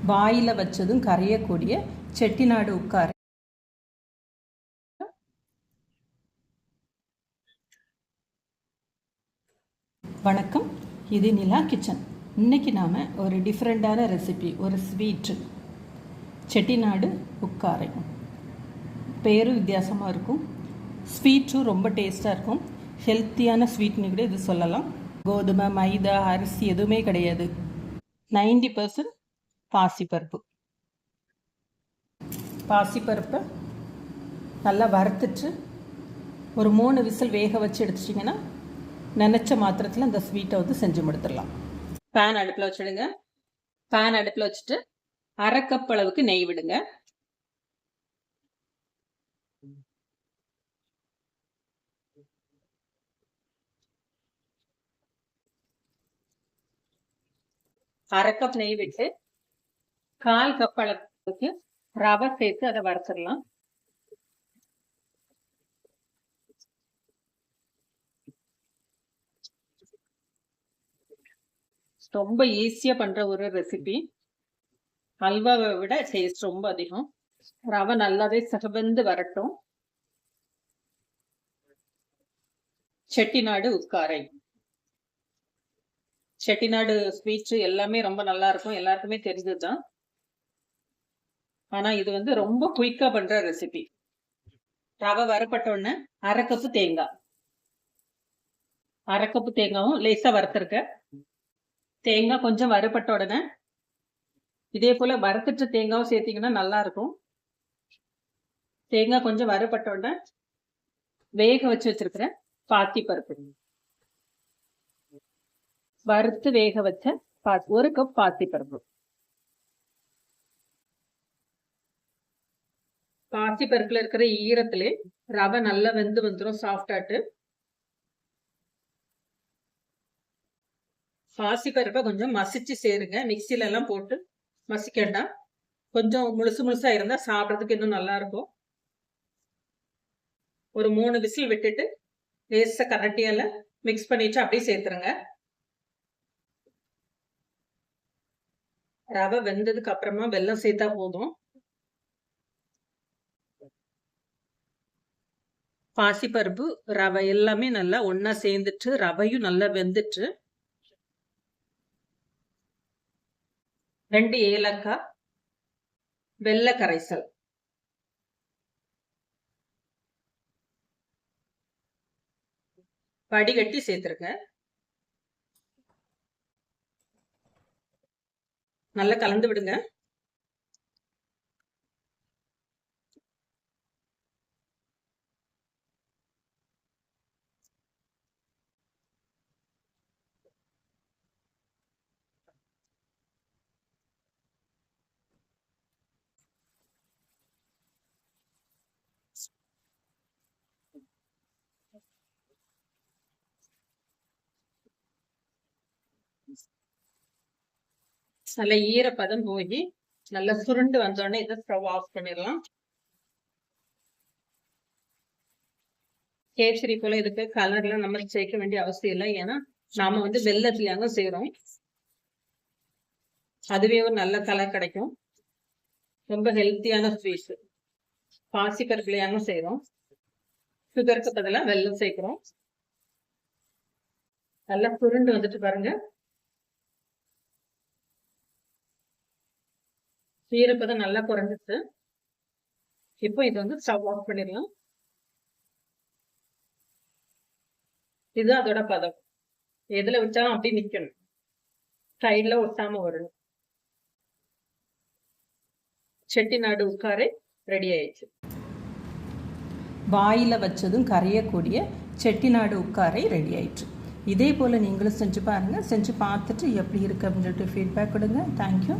வாயில் வச்சதும் கரையக்கூடிய செட்டிநாடு உட்கார. வணக்கம், இது நிலா கிச்சன். இன்றைக்கி நாம் ஒரு டிஃப்ரெண்ட்டான ரெசிபி, ஒரு ஸ்வீட்டு செட்டிநாடு உட்காரை. பேரும் வித்தியாசமாக இருக்கும், ஸ்வீட்டும் ரொம்ப டேஸ்ட்டாக இருக்கும். ஹெல்த்தியான ஸ்வீட்னு கூட இது சொல்லலாம். கோதுமை, மைதா, அரிசி எதுவுமே கிடையாது. 90% பாசிப்பருப்பு. பாசிப்பருப்பை நல்லா வறுத்துட்டு ஒரு 3 விசில் வேக வச்சு எடுத்துட்டிங்கன்னா நினச்ச மாத்திரத்தில் இந்த ஸ்வீட்டை வந்து செஞ்சு முடித்துடலாம். பேன் அடுப்பில் வச்சுடுங்க. பேன் அடுப்பில் வச்சுட்டு 1/2 கப் அளவுக்கு நெய் விடுங்க. அரை கப் நெய் விட்டு 1/4 கப் அளவுக்கு ரவை சேர்த்து அதை வறுத்துடலாம். ரொம்ப ஈஸியா பண்ற ஒரு ரெசிபி. அல்வாவை விட டேஸ்ட் ரொம்ப அதிகம். ரவை நல்லாவே சகவந்து வரட்டும். செட்டிநாடு உட்காரை. செட்டிநாடு ஸ்வீட்ஸ் எல்லாமே ரொம்ப நல்லா இருக்கும், எல்லாருக்குமே தெரிஞ்சதுதான். ஆனா இது வந்து ரொம்ப குயிக்கா பண்ற ரெசிபி. ரவை வறுப்பட்ட உடனே 1/2 கப்பு தேங்காய். 1/2 கப்பு தேங்காயும் லேசா வறுத்திருக்க. தேங்காய் கொஞ்சம் வறுப்பட்ட உடனே இதே போல வறுத்துட்டு தேங்காயும் சேர்த்தீங்கன்னா நல்லா இருக்கும். தேங்காய் கொஞ்சம் வறுப்பட்ட உடனே வேக வச்சு வச்சிருக்கிற பாசி பருப்பு, வறுத்து வேக வச்ச 1 கப் பாசி பருப்பு. பாசி பருப்புல இருக்கிற ஈரத்திலே ரவை நல்லா வெந்து வந்துடும், சாஃப்டாட்டு. பாசி பருப்பை கொஞ்சம் மசிச்சு சேருங்க. மிக்சில எல்லாம் போட்டு மசிக்கண்டா. கொஞ்சம் முழுசு முழுசா இருந்தா சாப்பிட்றதுக்கு இன்னும் நல்லா இருக்கும். ஒரு 3 விசில் விட்டுட்டு லேசா கரண்டியால மிக்ஸ் பண்ணிட்டு அப்படியே சேர்த்துருங்க. ரவை வெந்ததுக்கு அப்புறமா வெல்லம் சேர்த்தா போதும். பாசிப்பருப்பு ரவை எல்லாமே நல்லா ஒன்னா சேர்ந்துட்டு ரவையும் நல்லா வெந்துட்டு 2 ஏலக்காய், வெள்ளை கரைசல், வடிகட்டி சேர்த்துருங்க. நல்லா கலந்து விடுங்க. நல்ல ஈரப்பதம் போய் நல்லா சுருண்டு வந்தோடனே இதை ஸ்டவ் ஆஃப் பண்ணிடலாம். கேசரி போல இதுக்கு கலர்லாம் நம்ம சேர்க்க வேண்டிய அவசியம் இல்லை. ஏன்னா நாம வந்து வெல்லத்துலயாங்க செய்யறோம், அதுவே ஒரு நல்ல கலர் கிடைக்கும். ரொம்ப ஹெல்த்தியான ஸ்வீட். பாசி பருப்புலையாங்க செய்யறோம், சுகருக்கு பதிலாக வெல்லம் சேர்க்கிறோம். நல்லா சுருண்டு வந்துட்டு பாருங்க. ஈரப்பதம் நல்லா குறைஞ்சிச்சு. இப்போ இது வந்து ஸ்டவ் ஆஃப் பண்ணிடலாம். இது அதோட பதம். எதுல வச்சாலும் அப்படியே நிக்கணும், சைட்ல ஒட்டாம வரணும். செட்டிநாடு உட்காரை ரெடி ஆயிடுச்சு. வாயில் வச்சதும் கரையக்கூடிய செட்டிநாடு உட்காரை ரெடி ஆயிடுச்சு. இதே போல் நீங்களும் செஞ்சு பாருங்கள். செஞ்சு பார்த்துட்டு எப்படி இருக்கு அப்படின்னு சொல்லிட்டு ஃபீட்பேக் கொடுங்க. தேங்க்யூ.